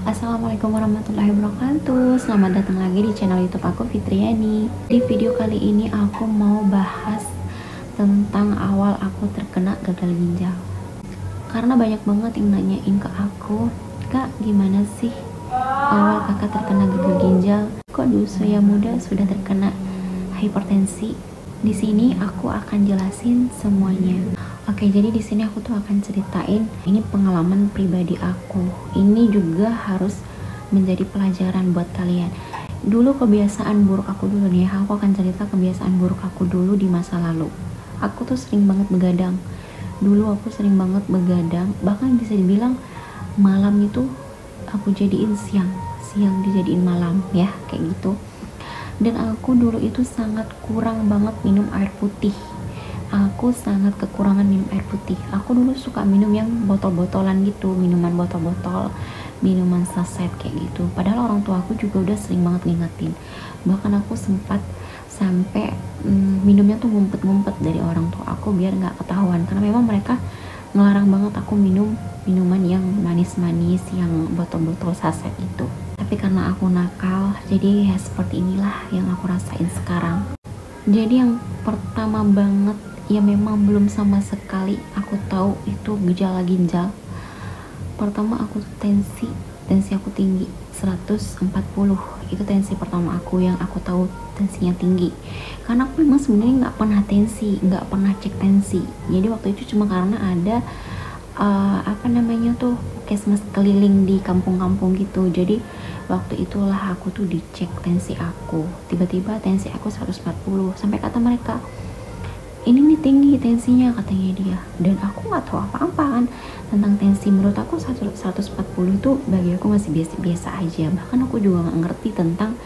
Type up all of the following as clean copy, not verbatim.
Assalamualaikum warahmatullahi wabarakatuh. Selamat datang lagi di channel YouTube aku, Fitriani. Di video kali ini aku mau bahas tentang awal aku terkena gagal ginjal. Karena banyak banget yang nanyain ke aku, "Kak, gimana sih awal kakak terkena gagal ginjal? Kok di usia muda sudah terkena hipertensi?" Di sini aku akan jelasin semuanya. Oke, jadi di sini aku tuh akan ceritain ini pengalaman pribadi aku. Ini juga harus menjadi pelajaran buat kalian. Dulu kebiasaan buruk aku dulu nih, aku akan cerita kebiasaan buruk aku dulu di masa lalu. Aku tuh sering banget begadang. Dulu aku sering banget begadang, bahkan bisa dibilang malam itu aku jadiin siang, siang dijadiin malam ya, kayak gitu. Dan aku dulu itu sangat kurang banget minum air putih. Aku sangat kekurangan minum air putih. Aku dulu suka minum yang botol-botolan gitu, minuman botol-botol, minuman saset kayak gitu. Padahal orang tua aku juga udah sering banget ngingetin. Bahkan aku sempat sampai minumnya tuh ngumpet-ngumpet dari orang tua aku biar nggak ketahuan. Karena memang mereka ngelarang banget aku minum minuman yang manis-manis, yang botol-botol saset itu. Tapi karena aku nakal, jadi ya seperti inilah yang aku rasain sekarang. Jadi yang pertama banget, ya memang belum sama sekali aku tahu itu gejala ginjal. Pertama aku tensi aku tinggi 140. Itu tensi pertama aku yang aku tahu tensinya tinggi. Karena aku memang sebenarnya nggak pernah tensi, nggak pernah cek tensi. Jadi waktu itu cuma karena ada puskesmas keliling di kampung-kampung gitu. Jadi waktu itulah aku tuh dicek tensi aku. Tiba-tiba tensi aku 140. Sampai kata mereka, "Ini nih tinggi tensinya," katanya dia. Dan aku nggak tahu apa-apa kan tentang tensi. Menurut aku 140 itu bagi aku masih biasa-biasa aja. Bahkan aku juga nggak ngerti tentang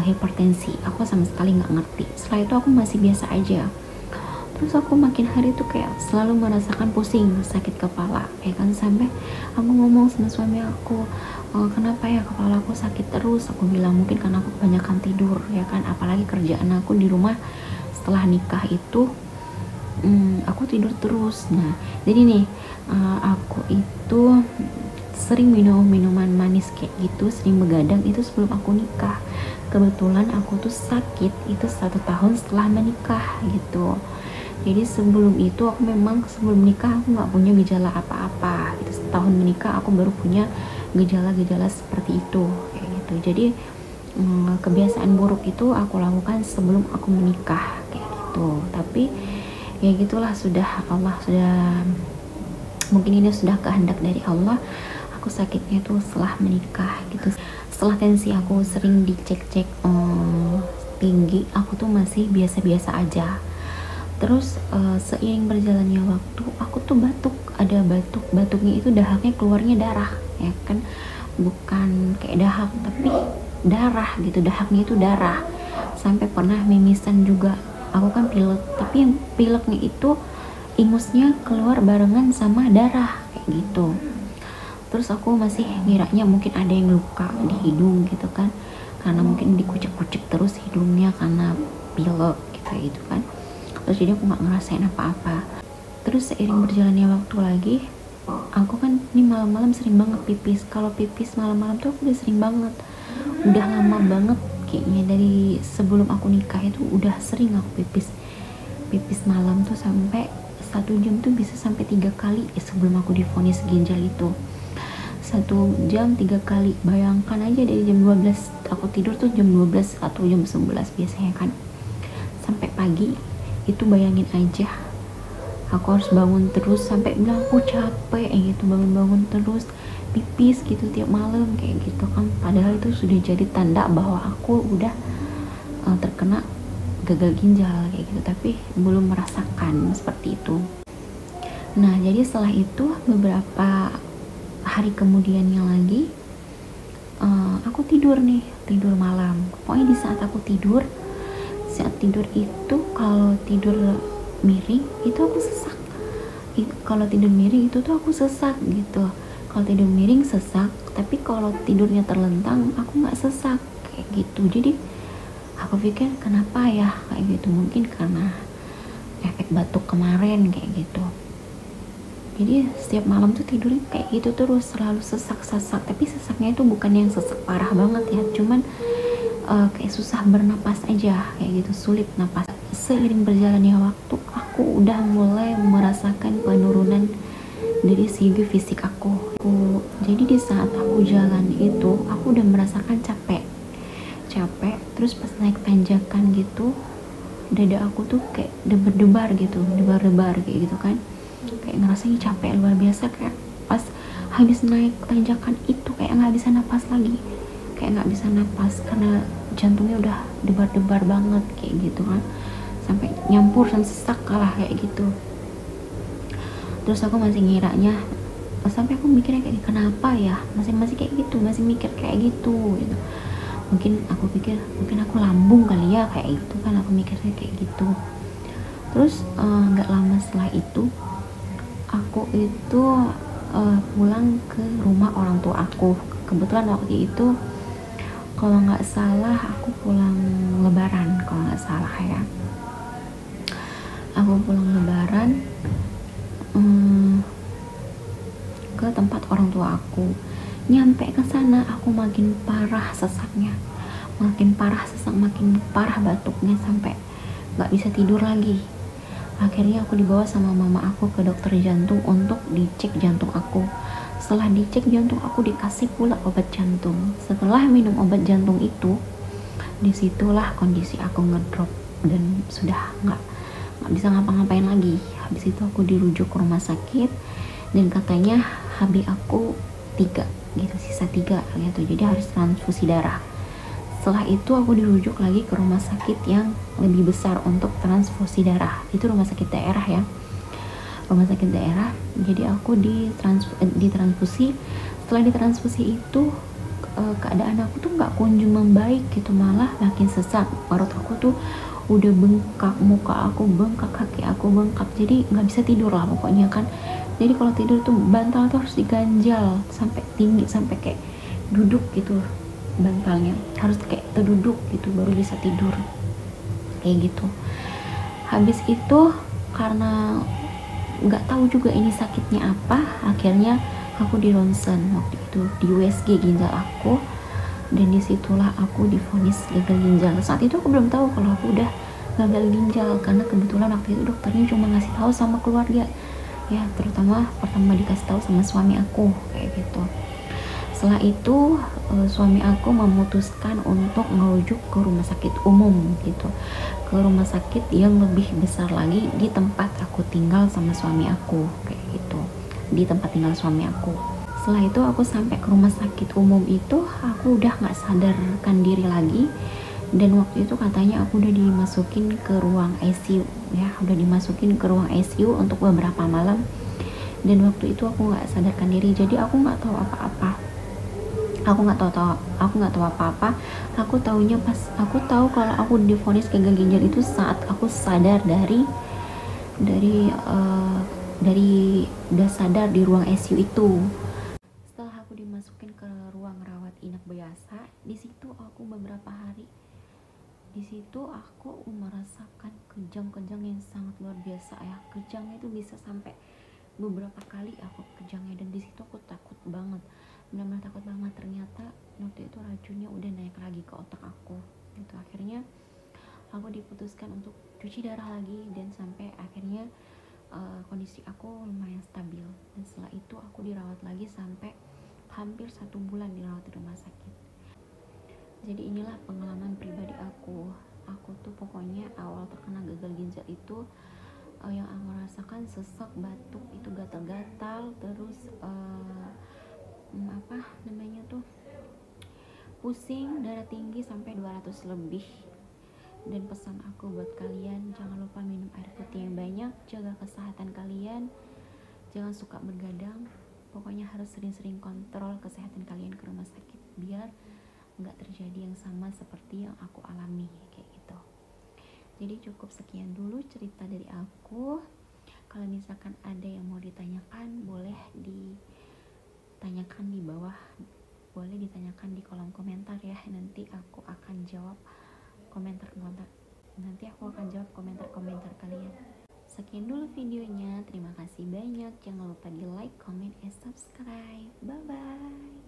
hipertensi. Aku sama sekali nggak ngerti. Setelah itu aku masih biasa aja. Terus aku makin hari tuh kayak selalu merasakan pusing, sakit kepala, ya kan. Sampai aku ngomong sama suami aku, "Kenapa ya kepala aku sakit terus?" Aku bilang, "Mungkin karena aku kebanyakan tidur," ya kan. Apalagi kerjaan aku di rumah setelah nikah itu aku tidur terus. Nah, jadi nih aku itu sering minum minuman manis kayak gitu, sering begadang itu sebelum aku nikah. Kebetulan aku tuh sakit itu 1 tahun setelah menikah gitu. Jadi sebelum itu aku memang sebelum nikah aku nggak punya gejala apa-apa. Itu setahun menikah aku baru punya gejala-gejala seperti itu kayak gitu. Jadi kebiasaan buruk itu aku lakukan sebelum aku menikah kayak gitu. Tapi ya gitulah, sudah Allah sudah, mungkin ini sudah kehendak dari Allah. Aku sakitnya itu setelah menikah gitu. Setelah tensi aku sering dicek-cek tinggi, aku tuh masih biasa-biasa aja. Terus seiring berjalannya waktu aku tuh ada batuknya itu dahaknya keluarnya darah, ya kan, bukan kayak dahak tapi darah gitu, dahaknya itu darah. Sampai pernah mimisan juga. Aku kan pilek, tapi yang pileknya itu ingusnya keluar barengan sama darah kayak gitu. Terus aku masih ngiranya mungkin ada yang luka di hidung gitu kan, karena mungkin dikucek-kucek terus hidungnya karena pilek gitu kan. Terus jadi aku nggak ngerasain apa-apa. Terus seiring berjalannya waktu lagi, aku kan ini malam-malam sering banget pipis. Kalau pipis malam-malam tuh aku udah sering banget, udah lama banget kayaknya. Dari sebelum aku nikah itu udah sering aku pipis malam tuh sampai 1 jam tuh bisa sampai 3 kali ya, sebelum aku divonis ginjal itu 1 jam 3 kali. Bayangkan aja dari jam 12 aku tidur tuh jam 12 atau jam 11 biasanya kan, sampai pagi. Itu bayangin aja, aku harus bangun terus sampai bilang aku capek gitu, bangun-bangun terus pipis gitu tiap malam kayak gitu kan. Padahal itu sudah jadi tanda bahwa aku udah terkena gagal ginjal kayak gitu, tapi belum merasakan seperti itu. Nah, jadi setelah itu beberapa hari kemudiannya lagi aku tidur malam. Pokoknya di saat aku tidur itu, kalau tidur miring itu aku sesak. Kalau tidur miring itu tuh aku sesak gitu. Kalau tidur miring sesak, tapi kalau tidurnya terlentang aku nggak sesak kayak gitu. Jadi aku pikir kenapa ya kayak gitu, mungkin karena efek batuk kemarin kayak gitu. Jadi setiap malam tuh tidurnya kayak gitu terus, selalu sesak-sesak. Tapi sesaknya itu bukan yang sesak parah banget ya, cuman kayak susah bernapas aja, kayak gitu, sulit napas. Seiring berjalannya waktu, aku udah mulai merasakan penurunan dari segi fisik aku. Jadi di saat aku jalan itu, aku udah merasakan capek. Terus pas naik tanjakan gitu, dada aku tuh kayak debar-debar gitu, kayak gitu kan, kayak ngerasanya capek luar biasa. Kayak pas habis naik tanjakan itu kayak nggak bisa napas lagi, kayak nggak bisa napas karena jantungnya udah debar-debar banget kayak gitu kan, sampai nyampur dan sesak kalah kayak gitu. Terus aku masih ngiranya, sampai aku mikirnya kayak kenapa ya masih kayak gitu, masih mikir kayak gitu. Mungkin aku pikir mungkin aku lambung kali ya, kayak gitu kan, aku mikirnya kayak gitu. Terus nggak lama setelah itu aku itu pulang ke rumah orang tua aku. Kebetulan waktu itu kalau nggak salah aku pulang lebaran, kalau nggak salah ya, aku pulang lebaran ke tempat orang tua aku. Nyampe ke sana aku makin parah sesaknya, makin parah sesak, makin parah batuknya, sampai nggak bisa tidur lagi. Akhirnya aku dibawa sama mama aku ke dokter jantung untuk dicek jantung aku. Setelah dicek jantung aku, dikasih pula obat jantung. Setelah minum obat jantung itu, disitulah kondisi aku ngedrop dan sudah nggak bisa ngapa-ngapain lagi. Habis itu aku dirujuk ke rumah sakit dan katanya HB aku 3 gitu, sisa 3 gitu, jadi harus transfusi darah. Setelah itu aku dirujuk lagi ke rumah sakit yang lebih besar untuk transfusi darah. Itu rumah sakit daerah ya, rumah sakit daerah. Jadi aku ditransfusi. Setelah ditransfusi itu keadaan aku tuh nggak kunjung membaik gitu, malah makin sesak. Perut aku tuh udah bengkak, muka aku bengkak, kaki aku bengkak, jadi nggak bisa tidur lah pokoknya kan. Jadi kalau tidur tuh bantal tuh harus diganjal sampai tinggi, sampai kayak duduk gitu, bantalnya harus kayak terduduk gitu baru bisa tidur kayak gitu. Habis itu karena nggak tahu juga ini sakitnya apa, akhirnya aku di ronsen waktu itu, di USG ginjal aku, dan disitulah aku divonis gagal ginjal. Saat itu aku belum tahu kalau aku udah gagal ginjal, karena kebetulan waktu itu dokternya cuma ngasih tahu sama keluarga ya, terutama pertama dikasih tahu sama suami aku kayak gitu. Setelah itu suami aku memutuskan untuk merujuk ke rumah sakit umum gitu, ke rumah sakit yang lebih besar lagi di tempat aku tinggal sama suami aku kayak gitu, di tempat tinggal suami aku. Setelah itu aku sampai ke rumah sakit umum itu, aku udah nggak sadarkan diri lagi, dan waktu itu katanya aku udah dimasukin ke ruang ICU ya, udah dimasukin ke ruang ICU untuk beberapa malam. Dan waktu itu aku nggak sadarkan diri, jadi aku nggak tahu apa-apa. Aku nggak tahu apa-apa. Aku taunya pas aku tahu kalau aku divonis gagal ginjal itu saat aku sadar dari udah sadar di ruang ICU itu. Setelah aku dimasukin ke ruang rawat inap biasa, di situ aku beberapa hari. Di situ aku merasakan kejang-kejang yang sangat luar biasa ya. Kejangnya itu bisa sampai beberapa kali aku kejangnya, dan di situ aku takut banget, benar-benar takut banget. Ternyata waktu itu racunnya udah naik lagi ke otak aku gitu. Akhirnya aku diputuskan untuk cuci darah lagi, dan sampai akhirnya kondisi aku lumayan stabil. Dan setelah itu aku dirawat lagi sampai hampir 1 bulan dirawat di rumah sakit. Jadi inilah pengalaman pribadi aku tuh pokoknya awal terkena gagal ginjal itu yang aku rasakan sesak, batuk, itu gatal-gatal, terus apa namanya tuh, pusing, darah tinggi sampai 200 lebih. Dan pesan aku buat kalian, jangan lupa minum air putih yang banyak, jaga kesehatan kalian, jangan suka bergadang, pokoknya harus sering-sering kontrol kesehatan kalian ke rumah sakit biar nggak terjadi yang sama seperti yang aku alami kayak gitu. Jadi cukup sekian dulu cerita dari aku. Kalau misalkan ada yang mau ditanyakan, boleh ditanyakan di bawah, boleh ditanyakan di kolom komentar ya. Nanti aku akan jawab komentar-komentar kalian. Sekian dulu videonya. Terima kasih banyak. Jangan lupa di like, comment, and subscribe. Bye bye.